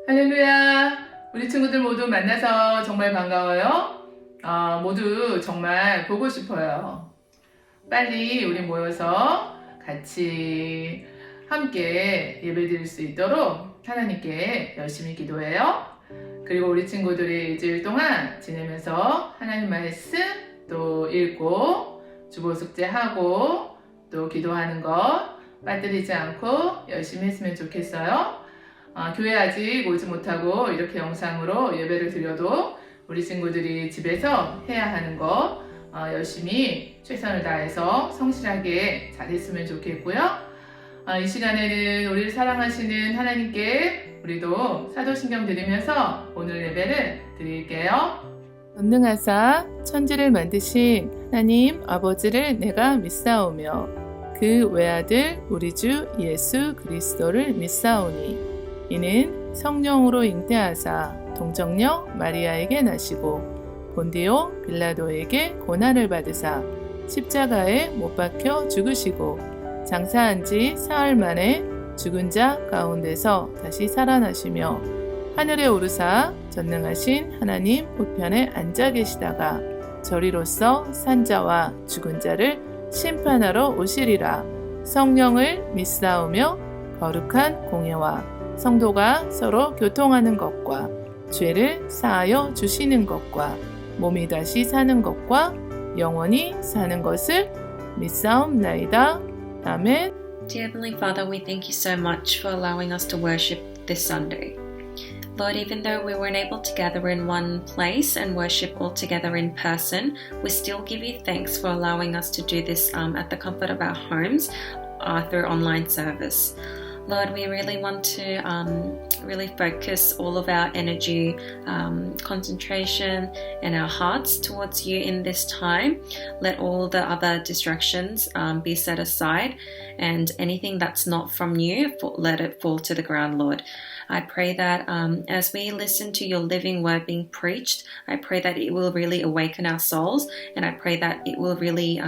할렐루야! 우리 친구들 모두 만나서 정말 반가워요. 모두 정말 보고 싶어요. 빨리 우리 모여서 같이 함께 예배드릴 수 있도록 하나님께 열심히 기도해요. 그리고 우리 친구들이 일주일 동안 지내면서 하나님 말씀 또 읽고 주보 숙제하고 또 기도하는 것 빠뜨리지 않고 열심히 했으면 좋겠어요. 교회 아직 오지 못하고 이렇게 영상으로 예배를 드려도 우리 친구들이 집에서 해야 하는 거 열심히 최선을 다해서 성실하게 잘했으면 좋겠고요. 이 시간에는 우리를 사랑하시는 하나님께 우리도 사도신경 드리면서 오늘 예배를 드릴게요. 전능하사 천지를 만드신 하나님 아버지를 내가 믿사오며 그 외아들 우리 주 예수 그리스도를 믿사오니 이는 성령으로 잉태하사 동정녀 마리아에게 나시고 본디오 빌라도에게 고난을 받으사 십자가에 못 박혀 죽으시고 장사한 지 사흘 만에 죽은 자 가운데서 다시 살아나시며 하늘에 오르사 전능하신 하나님 우편에 앉아 계시다가 저리로서 산자와 죽은 자를 심판하러 오시리라. 성령을 믿사오며 거룩한 공예와 성도가 서로 교통하는 것과 죄를 사하여 주시는 것과 몸이 다시 사는 것과 영원히 사는 것을 믿사옵나이다. 아멘. Dear Heavenly Father, we thank you so much for allowing us to worship this Sunday. Lord, even though we weren't able to gather in one place and worship all together in person, we still give you thanks for allowing us to do this at the comfort of our homes through online service. Lord, we really want to really focus all of our energy, concentration, and our hearts towards you in this time. Let all the other distractions be set aside, and anything that's not from you, let it fall to the ground, Lord. I pray that as we listen to your living word being preached, I pray that it will really awaken our souls, and I pray that it will really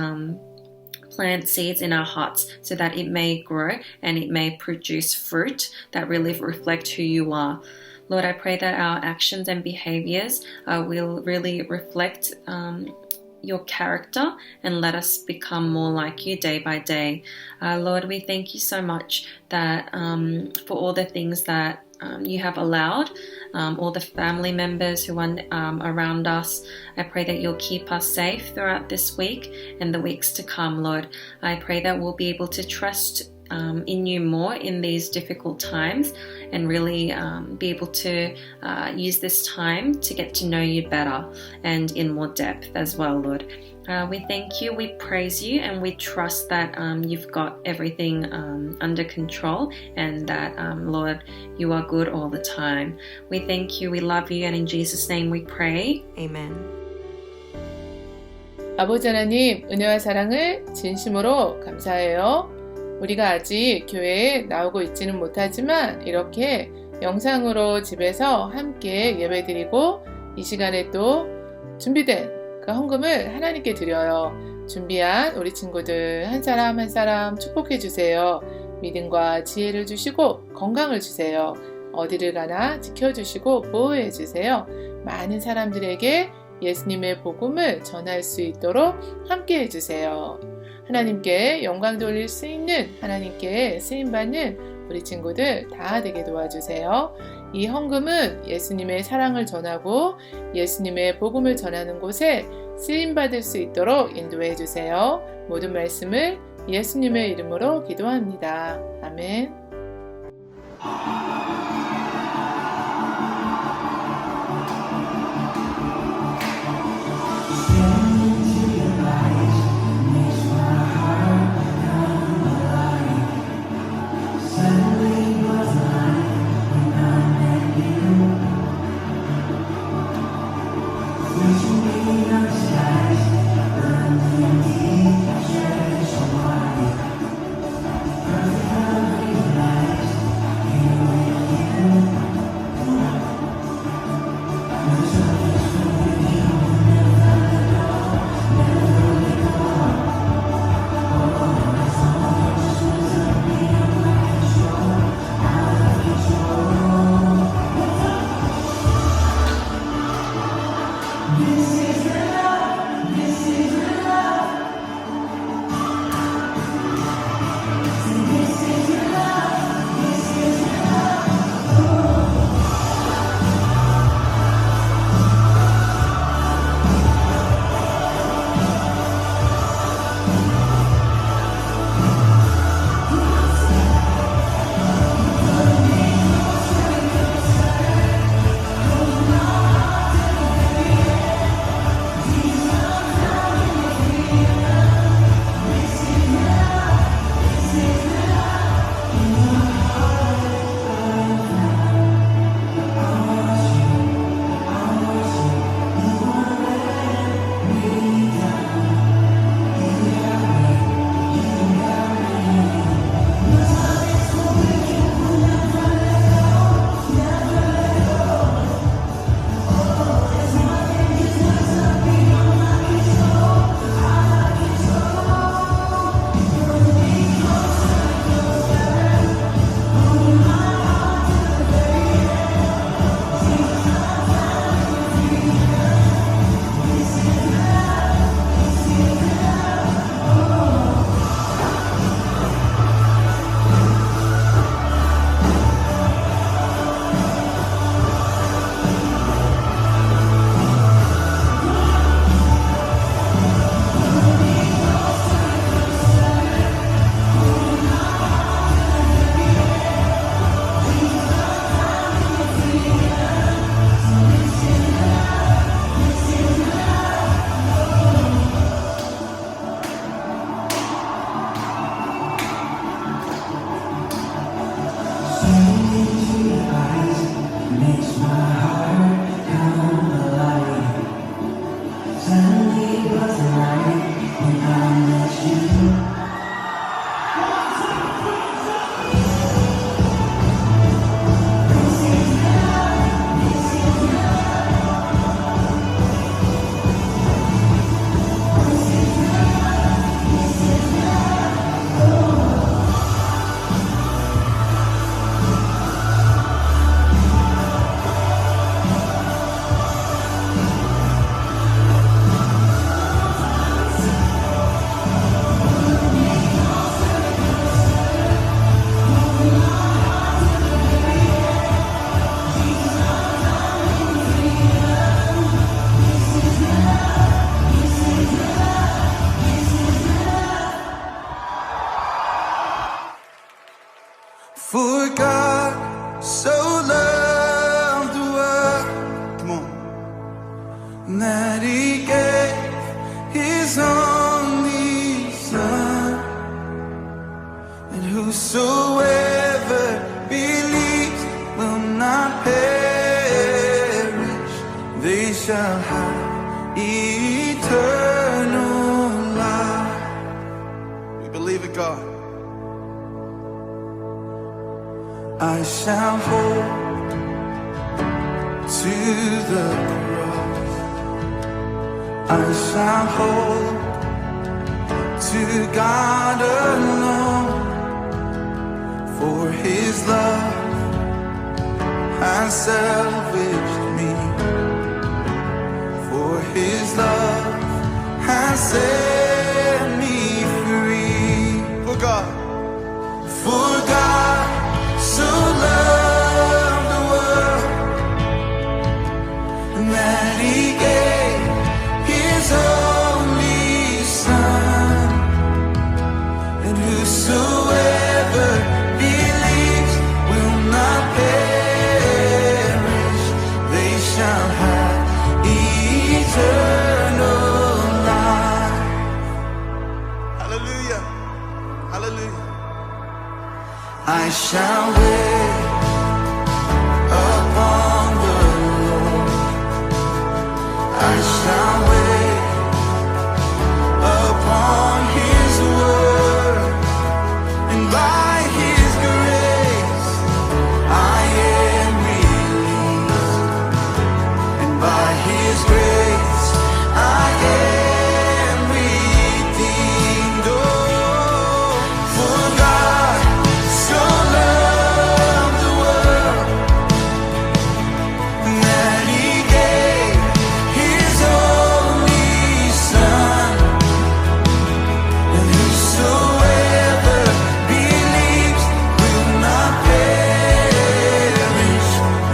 plant seeds in our hearts so that it may grow and it may produce fruit that really reflect who you are. Lord, I pray that our actions and behaviors will really reflect your character and let us become more like you day by day. Lord, we thank you so much that for all the things that you have allowed, all the family members who are around us. I pray that you'll keep us safe throughout this week and the weeks to come, Lord. I pray that we'll be able to trust in you more in these difficult times and really be able to use this time to get to know you better and in more depth as well, Lord. We thank you, we praise you, and we trust that you've got everything under control and that, Lord, you are good all the time. We thank you, we love you, and in Jesus' name we pray. Amen. 아버지 하나님, 은혜와 사랑을 진심으로 감사해요. 우리가 아직 교회에 나오고 있지는 못하지만 이렇게 영상으로 집에서 함께 예배드리고 이 시간에 또 준비된 그 헌금을 하나님께 드려요. 준비한 우리 친구들 한 사람 한 사람 축복해 주세요. 믿음과 지혜를 주시고 건강을 주세요. 어디를 가나 지켜주시고 보호해 주세요. 많은 사람들에게 예수님의 복음을 전할 수 있도록 함께 해주세요. 하나님께 영광 돌릴 수 있는, 하나님께 쓰임받는 우리 친구들 다 되게 도와주세요. 이 헌금은 예수님의 사랑을 전하고 예수님의 복음을 전하는 곳에 쓰임받을 수 있도록 인도해 주세요. 모든 말씀을 예수님의 이름으로 기도합니다. 아멘. Wish me no sight, perish, they shall have eternal life. We believe it, God. I shall hold to the cross. I shall hold to God alone, for His love has salvaged me, for His love has set me free. For God so loved the world that He gave His only Son, and whosoever believes will not perish, they shall have eternal life. Hallelujah, hallelujah. I shall wait upon the Lord. I shall wait upon His word, and by His grace I am released, and by His grace I am redeemed. Oh, for God so loved the world that He gave His only Son, and whosoever believes will not perish,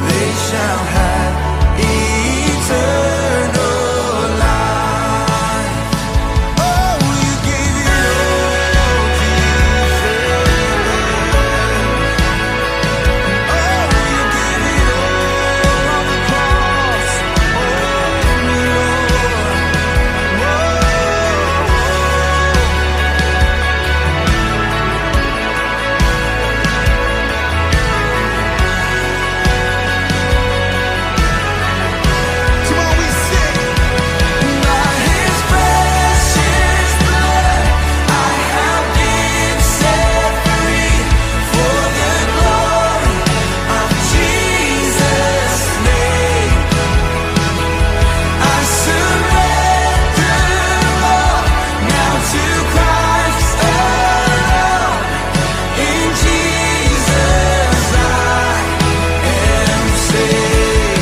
they shall have eternal life. Oh, you gave it all, Jesus. Oh, you gave it all on the cross. Oh, Lord. Come on, we sing. By His precious blood, I have been set free for the glory of Jesus' name. I surrender all now to Christ alone. In Jesus I am saved.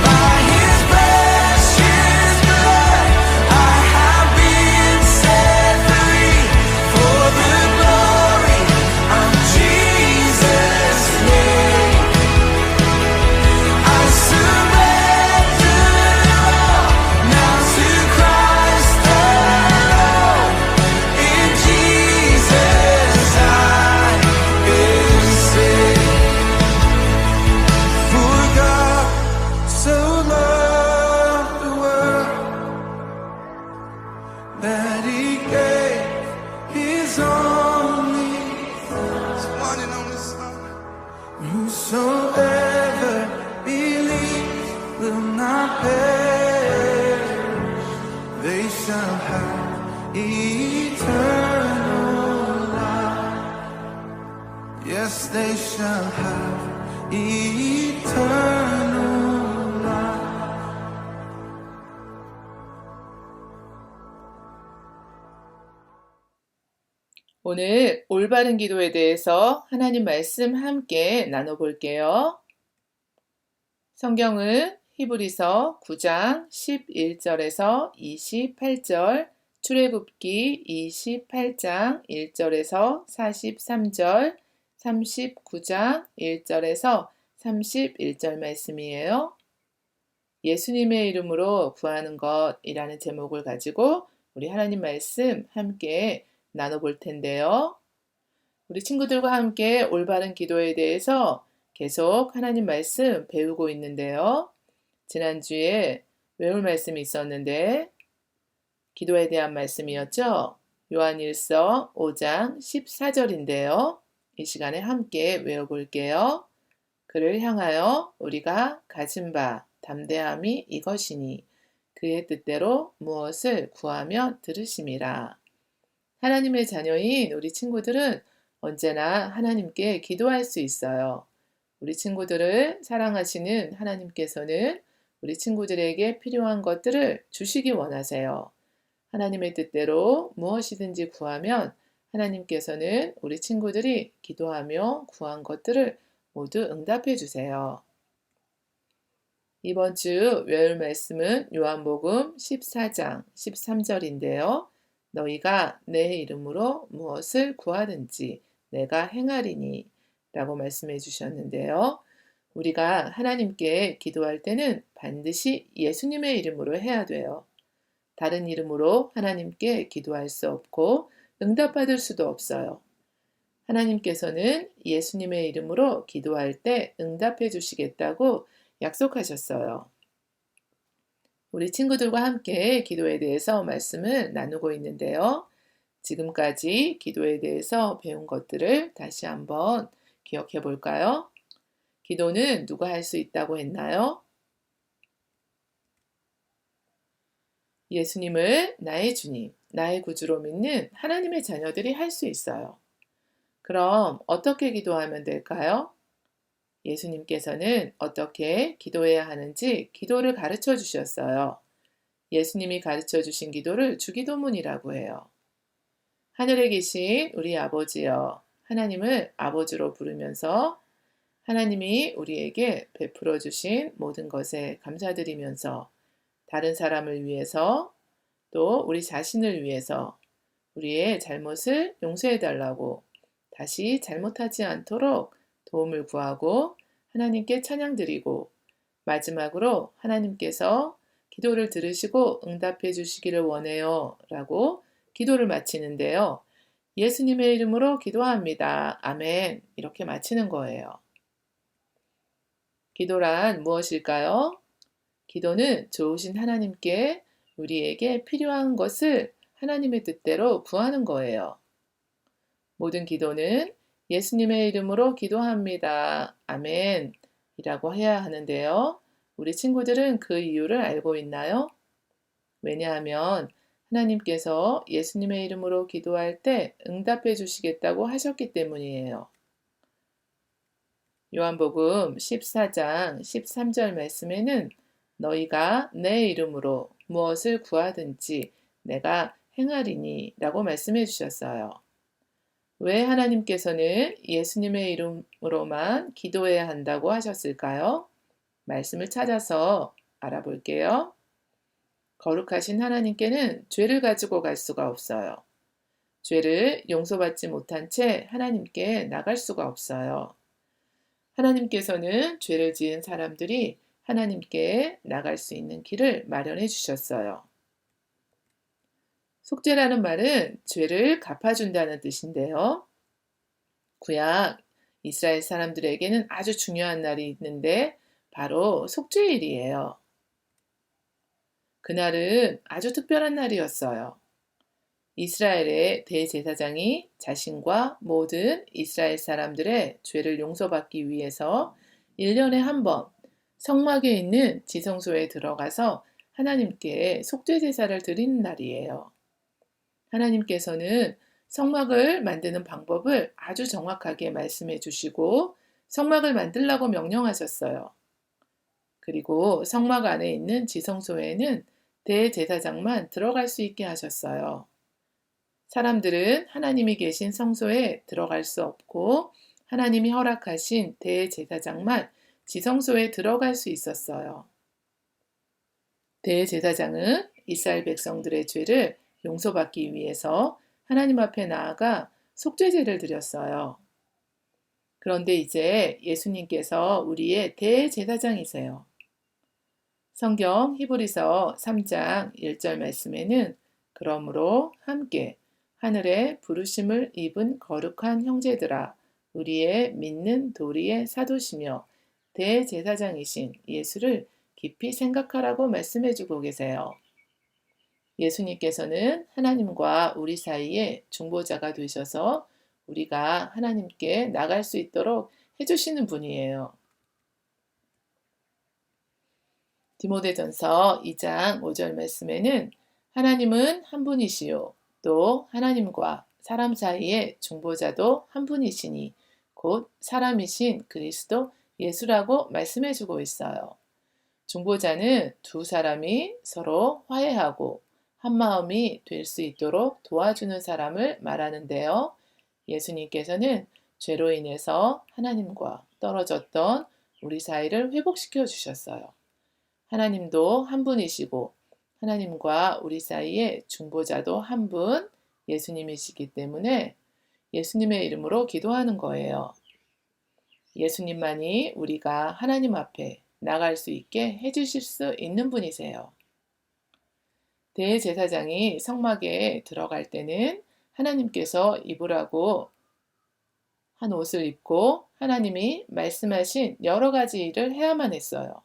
By His precious blood, I have been set free for the glory of Jesus' name. I surrender all now to Christ alone. In Jesus I am saved. For God so loved the world that He gave His only one and only Son. Whosoever believes will not perish, they shall have eternal life. Yes, they shall have eternal life. 오늘 올바른 기도에 대해서 하나님 말씀 함께 나눠볼게요. 성경은 히브리서 9장 11절에서 28절, 출애굽기 28장 1절에서 43절, 39장 1절에서 31절 말씀이에요. 예수님의 이름으로 구하는 것이라는 제목을 가지고 우리 하나님 말씀 함께 나눠볼 텐데요. 우리 친구들과 함께 올바른 기도에 대해서 계속 하나님 말씀 배우고 있는데요. 지난주에 외울 말씀이 있었는데 기도에 대한 말씀이었죠. 요한일서 5장 14절인데요. 이 시간에 함께 외워볼게요. 그를 향하여 우리가 가진 바 담대함이 이것이니 그의 뜻대로 무엇을 구하며 들으심이라. 하나님의 자녀인 우리 친구들은 언제나 하나님께 기도할 수 있어요. 우리 친구들을 사랑하시는 하나님께서는 우리 친구들에게 필요한 것들을 주시기 원하세요. 하나님의 뜻대로 무엇이든지 구하면 하나님께서는 우리 친구들이 기도하며 구한 것들을 모두 응답해 주세요. 이번 주 외울 말씀은 요한복음 14장 13절인데요. 너희가 내 이름으로 무엇을 구하든지 내가 행하리니 라고 말씀해 주셨는데요. 우리가 하나님께 기도할 때는 반드시 예수님의 이름으로 해야 돼요. 다른 이름으로 하나님께 기도할 수 없고 응답받을 수도 없어요. 하나님께서는 예수님의 이름으로 기도할 때 응답해 주시겠다고 약속하셨어요. 우리 친구들과 함께 기도에 대해서 말씀을 나누고 있는데요. 지금까지 기도에 대해서 배운 것들을 다시 한번 기억해 볼까요? 기도는 누가 할 수 있다고 했나요? 예수님을 나의 주님, 나의 구주로 믿는 하나님의 자녀들이 할 수 있어요. 그럼 어떻게 기도하면 될까요? 예수님께서는 어떻게 기도해야 하는지 기도를 가르쳐 주셨어요. 예수님이 가르쳐 주신 기도를 주기도문이라고 해요. 하늘에 계신 우리 아버지여, 하나님을 아버지로 부르면서 하나님이 우리에게 베풀어 주신 모든 것에 감사드리면서 다른 사람을 위해서 또 우리 자신을 위해서 우리의 잘못을 용서해 달라고 다시 잘못하지 않도록 도움을 구하고 하나님께 찬양드리고 마지막으로 하나님께서 기도를 들으시고 응답해 주시기를 원해요 라고 기도를 마치는데요. 예수님의 이름으로 기도합니다. 아멘. 이렇게 마치는 거예요. 기도란 무엇일까요? 기도는 좋으신 하나님께 우리에게 필요한 것을 하나님의 뜻대로 구하는 거예요. 모든 기도는 예수님의 이름으로 기도합니다. 아멘. 이라고 해야 하는데요. 우리 친구들은 그 이유를 알고 있나요? 왜냐하면 하나님께서 예수님의 이름으로 기도할 때 응답해 주시겠다고 하셨기 때문이에요. 요한복음 14장 13절 말씀에는 너희가 내 이름으로 무엇을 구하든지 내가 행하리니 라고 말씀해 주셨어요. 왜 하나님께서는 예수님의 이름으로만 기도해야 한다고 하셨을까요? 말씀을 찾아서 알아볼게요. 거룩하신 하나님께는 죄를 가지고 갈 수가 없어요. 죄를 용서받지 못한 채 하나님께 나갈 수가 없어요. 하나님께서는 죄를 지은 사람들이 하나님께 나갈 수 있는 길을 마련해 주셨어요. 속죄라는 말은 죄를 갚아준다는 뜻인데요. 구약 이스라엘 사람들에게는 아주 중요한 날이 있는데 바로 속죄일이에요. 그날은 아주 특별한 날이었어요. 이스라엘의 대제사장이 자신과 모든 이스라엘 사람들의 죄를 용서받기 위해서 1년에 한 번 성막에 있는 지성소에 들어가서 하나님께 속죄 제사를 드리는 날이에요. 하나님께서는 성막을 만드는 방법을 아주 정확하게 말씀해 주시고 성막을 만들라고 명령하셨어요. 그리고 성막 안에 있는 지성소에는 대제사장만 들어갈 수 있게 하셨어요. 사람들은 하나님이 계신 성소에 들어갈 수 없고 하나님이 허락하신 대제사장만 지성소에 들어갈 수 있었어요. 대제사장은 이스라엘 백성들의 죄를 용서받기 위해서 하나님 앞에 나아가 속죄제를 드렸어요. 그런데 이제 예수님께서 우리의 대제사장이세요. 성경 히브리서 3장 1절 말씀에는 그러므로 함께 하늘에 부르심을 입은 거룩한 형제들아 우리의 믿는 도리의 사도시며 대제사장이신 예수를 깊이 생각하라고 말씀해주고 계세요. 예수님께서는 하나님과 우리 사이에 중보자가 되셔서 우리가 하나님께 나갈 수 있도록 해주시는 분이에요. 디모데전서 2장 5절 말씀에는 하나님은 한 분이시요 또 하나님과 사람 사이의 중보자도 한 분이시니 곧 사람이신 그리스도 예수라고 말씀해주고 있어요. 중보자는 두 사람이 서로 화해하고 한 마음이 될 수 있도록 도와주는 사람을 말하는데요. 예수님께서는 죄로 인해서 하나님과 떨어졌던 우리 사이를 회복시켜 주셨어요. 하나님도 한 분이시고 하나님과 우리 사이에 중보자도 한 분, 예수님이시기 때문에 예수님의 이름으로 기도하는 거예요. 예수님만이 우리가 하나님 앞에 나갈 수 있게 해주실 수 있는 분이세요. 대제사장이 성막에 들어갈 때는 하나님께서 입으라고 한 옷을 입고 하나님이 말씀하신 여러 가지 일을 해야만 했어요.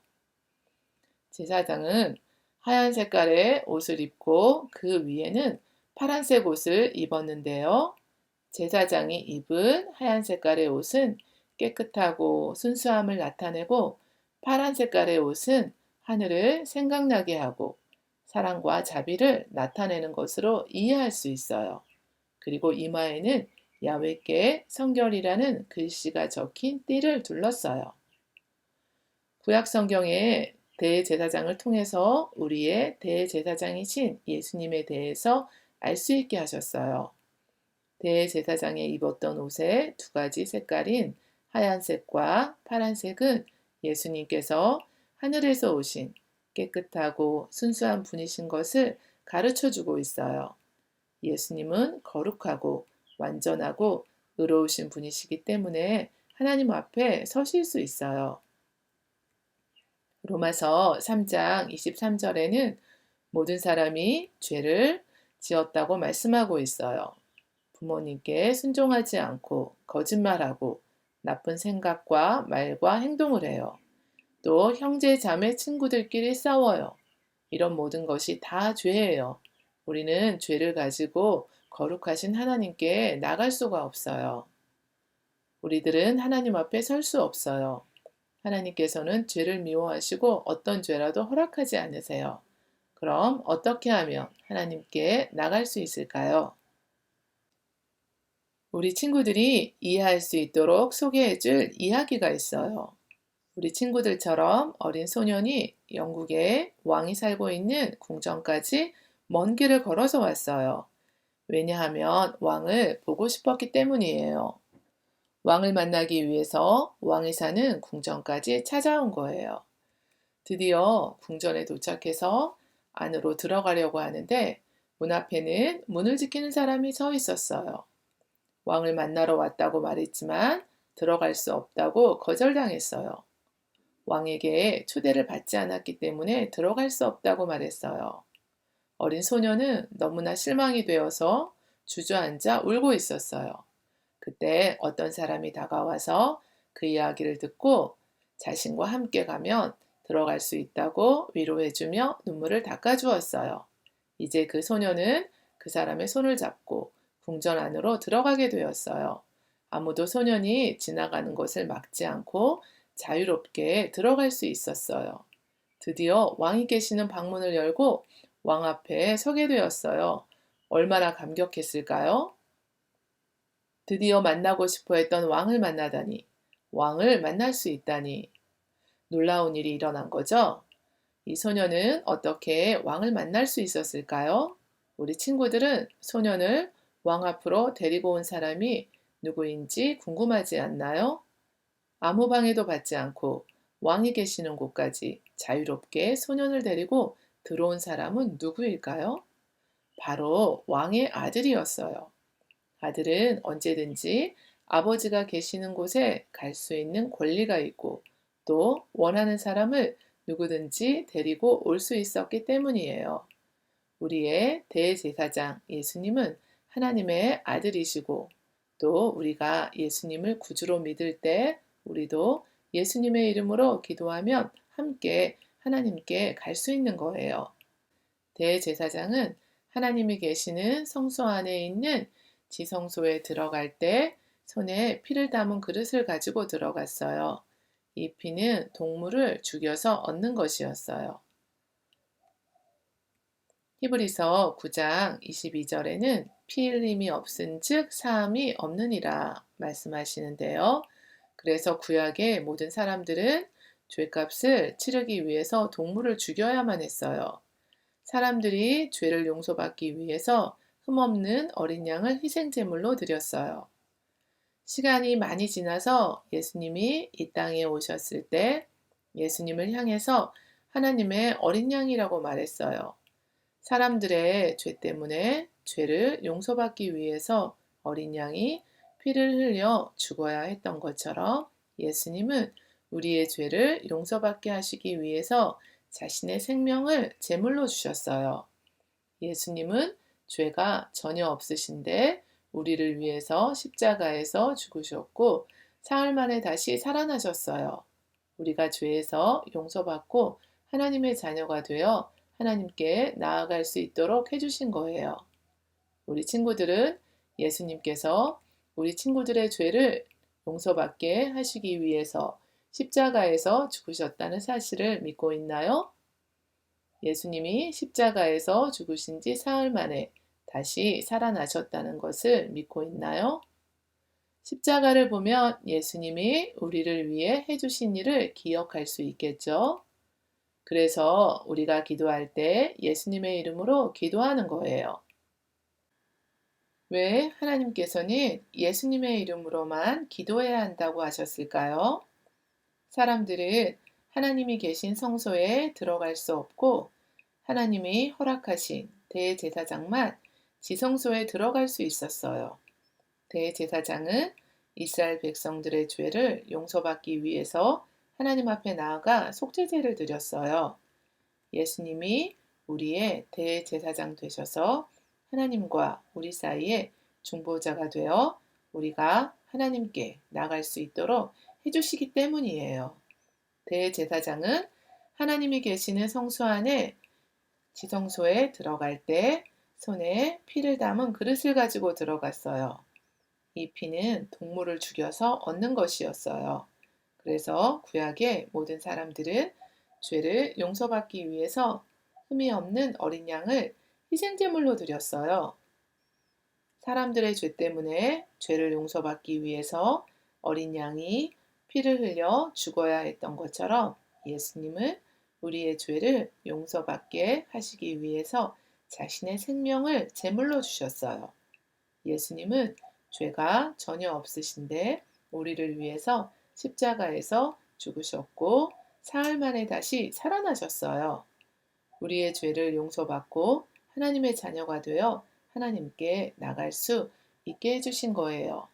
제사장은 하얀 색깔의 옷을 입고 그 위에는 파란색 옷을 입었는데요. 제사장이 입은 하얀 색깔의 옷은 깨끗하고 순수함을 나타내고 파란 색깔의 옷은 하늘을 생각나게 하고 사랑과 자비를 나타내는 것으로 이해할 수 있어요. 그리고 이마에는 야훼께 성결이라는 글씨가 적힌 띠를 둘렀어요. 구약 성경에 대제사장을 통해서 우리의 대제사장이신 예수님에 대해서 알 수 있게 하셨어요. 대제사장이 입었던 옷의 두 가지 색깔인 하얀색과 파란색은 예수님께서 하늘에서 오신 깨끗하고 순수한 분이신 것을 가르쳐 주고 있어요. 예수님은 거룩하고 완전하고 의로우신 분이시기 때문에 하나님 앞에 서실 수 있어요. 로마서 3장 23절에는 모든 사람이 죄를 지었다고 말씀하고 있어요. 부모님께 순종하지 않고 거짓말하고 나쁜 생각과 말과 행동을 해요. 또 형제, 자매, 친구들끼리 싸워요. 이런 모든 것이 다 죄예요. 우리는 죄를 가지고 거룩하신 하나님께 나갈 수가 없어요. 우리들은 하나님 앞에 설 수 없어요. 하나님께서는 죄를 미워하시고 어떤 죄라도 허락하지 않으세요. 그럼 어떻게 하면 하나님께 나갈 수 있을까요? 우리 친구들이 이해할 수 있도록 소개해 줄 이야기가 있어요. 우리 친구들처럼 어린 소년이 영국에 왕이 살고 있는 궁전까지 먼 길을 걸어서 왔어요. 왜냐하면 왕을 보고 싶었기 때문이에요. 왕을 만나기 위해서 왕이 사는 궁전까지 찾아온 거예요. 드디어 궁전에 도착해서 안으로 들어가려고 하는데 문 앞에는 문을 지키는 사람이 서 있었어요. 왕을 만나러 왔다고 말했지만 들어갈 수 없다고 거절당했어요. 왕에게 초대를 받지 않았기 때문에 들어갈 수 없다고 말했어요. 어린 소녀는 너무나 실망이 되어서 주저앉아 울고 있었어요. 그때 어떤 사람이 다가와서 그 이야기를 듣고 자신과 함께 가면 들어갈 수 있다고 위로해주며 눈물을 닦아주었어요. 이제 그 소녀는 그 사람의 손을 잡고 궁전 안으로 들어가게 되었어요. 아무도 소년이 지나가는 것을 막지 않고 자유롭게 들어갈 수 있었어요. 드디어 왕이 계시는 방문을 열고 왕 앞에 서게 되었어요. 얼마나 감격했을까요? 드디어 만나고 싶어 했던 왕을 만나다니, 왕을 만날 수 있다니. 놀라운 일이 일어난 거죠? 이 소녀는 어떻게 왕을 만날 수 있었을까요? 우리 친구들은 소년을 왕 앞으로 데리고 온 사람이 누구인지 궁금하지 않나요? 아무 방해도 받지 않고 왕이 계시는 곳까지 자유롭게 소년을 데리고 들어온 사람은 누구일까요? 바로 왕의 아들이었어요. 아들은 언제든지 아버지가 계시는 곳에 갈 수 있는 권리가 있고 또 원하는 사람을 누구든지 데리고 올 수 있었기 때문이에요. 우리의 대제사장 예수님은 하나님의 아들이시고 또 우리가 예수님을 구주로 믿을 때 우리도 예수님의 이름으로 기도하면 함께 하나님께 갈 수 있는 거예요. 대제사장은 하나님이 계시는 성소 안에 있는 지성소에 들어갈 때 손에 피를 담은 그릇을 가지고 들어갔어요. 이 피는 동물을 죽여서 얻는 것이었어요. 히브리서 9장 22절에는 피 흘림이 없은 즉 사함이 없느니라 말씀하시는데요. 그래서 구약의 모든 사람들은 죄값을 치르기 위해서 동물을 죽여야만 했어요. 사람들이 죄를 용서받기 위해서 흠없는 어린 양을 희생제물로 드렸어요. 시간이 많이 지나서 예수님이 이 땅에 오셨을 때 예수님을 향해서 하나님의 어린 양이라고 말했어요. 사람들의 죄 때문에 죄를 용서받기 위해서 어린 양이 피를 흘려 죽어야 했던 것처럼 예수님은 우리의 죄를 용서받게 하시기 위해서 자신의 생명을 제물로 주셨어요. 예수님은 죄가 전혀 없으신데 우리를 위해서 십자가에서 죽으셨고 사흘 만에 다시 살아나셨어요. 우리가 죄에서 용서받고 하나님의 자녀가 되어 하나님께 나아갈 수 있도록 해주신 거예요. 우리 친구들은 예수님께서 우리 친구들의 죄를 용서받게 하시기 위해서 십자가에서 죽으셨다는 사실을 믿고 있나요? 예수님이 십자가에서 죽으신 지 사흘 만에 다시 살아나셨다는 것을 믿고 있나요? 십자가를 보면 예수님이 우리를 위해 해주신 일을 기억할 수 있겠죠? 그래서 우리가 기도할 때 예수님의 이름으로 기도하는 거예요. 왜 하나님께서는 예수님의 이름으로만 기도해야 한다고 하셨을까요? 사람들은 하나님이 계신 성소에 들어갈 수 없고 하나님이 허락하신 대제사장만 지성소에 들어갈 수 있었어요. 대제사장은 이스라엘 백성들의 죄를 용서받기 위해서 하나님 앞에 나아가 속죄제를 드렸어요. 예수님이 우리의 대제사장 되셔서 하나님과 우리 사이에 중보자가 되어 우리가 하나님께 나갈 수 있도록 해주시기 때문이에요. 대제사장은 하나님이 계시는 성소 안에 지성소에 들어갈 때 손에 피를 담은 그릇을 가지고 들어갔어요. 이 피는 동물을 죽여서 얻는 것이었어요. 그래서 구약의 모든 사람들은 죄를 용서받기 위해서 흠이 없는 어린 양을 희생제물로 드렸어요. 사람들의 죄 때문에 죄를 용서받기 위해서 어린 양이 피를 흘려 죽어야 했던 것처럼 예수님은 우리의 죄를 용서받게 하시기 위해서 자신의 생명을 제물로 주셨어요. 예수님은 죄가 전혀 없으신데 우리를 위해서 십자가에서 죽으셨고 사흘 만에 다시 살아나셨어요. 우리의 죄를 용서받고 하나님의 자녀가 되어 하나님께 나갈 수 있게 해주신 거예요.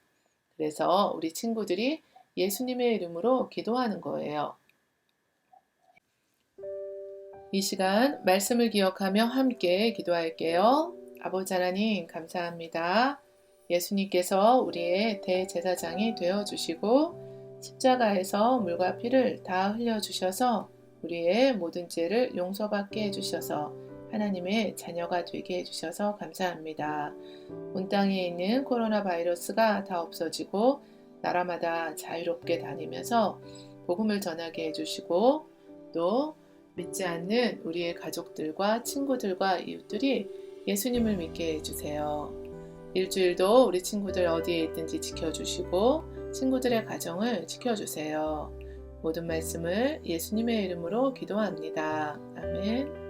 그래서 우리 친구들이 예수님의 이름으로 기도하는 거예요. 이 시간 말씀을 기억하며 함께 기도할게요. 아버지 하나님 감사합니다. 예수님께서 우리의 대제사장이 되어주시고 십자가에서 물과 피를 다 흘려주셔서 우리의 모든 죄를 용서받게 해주셔서 하나님의 자녀가 되게 해주셔서 감사합니다. 온 땅에 있는 코로나 바이러스가 다 없어지고 나라마다 자유롭게 다니면서 복음을 전하게 해주시고 또 믿지 않는 우리의 가족들과 친구들과 이웃들이 예수님을 믿게 해주세요. 일주일도 우리 친구들 어디에 있든지 지켜주시고 친구들의 가정을 지켜주세요. 모든 말씀을 예수님의 이름으로 기도합니다. 아멘.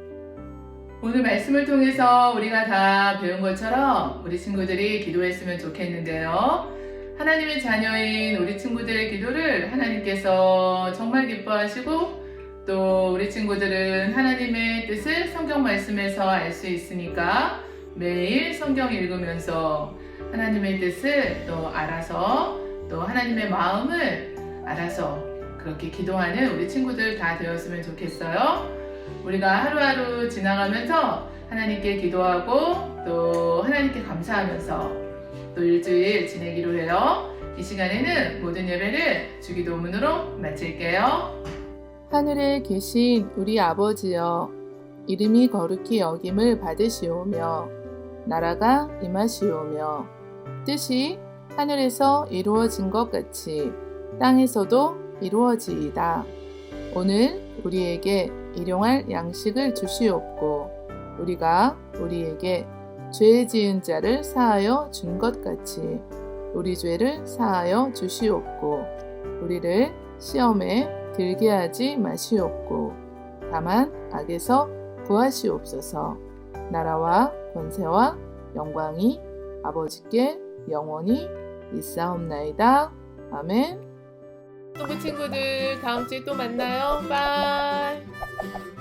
오늘 말씀을 통해서 우리가 다 배운 것처럼 우리 친구들이 기도했으면 좋겠는데요. 하나님의 자녀인 우리 친구들의 기도를 하나님께서 정말 기뻐하시고 또 우리 친구들은 하나님의 뜻을 성경 말씀에서 알 수 있으니까 매일 성경 읽으면서 하나님의 뜻을 또 알아서 또 하나님의 마음을 알아서 그렇게 기도하는 우리 친구들 다 되었으면 좋겠어요. 우리가 하루하루 지나가면서 하나님께 기도하고 또 하나님께 감사하면서 또 일주일 지내기로 해요. 이 시간에는 모든 예배를 주기도문으로 마칠게요. 하늘에 계신 우리 아버지여, 이름이 거룩히 여김을 받으시오며 나라가 임하시오며 뜻이 하늘에서 이루어진 것 같이 땅에서도 이루어지이다. 오늘 우리에게 일용할 양식을 주시옵고 우리가 우리에게 죄 지은 자를 사하여 준 것 같이 우리 죄를 사하여 주시옵고 우리를 시험에 들게 하지 마시옵고 다만 악에서 구하시옵소서. 나라와 권세와 영광이 아버지께 영원히 있사옵나이다. 아멘. 친구 친구들 다음 주에 또 만나요. 바이.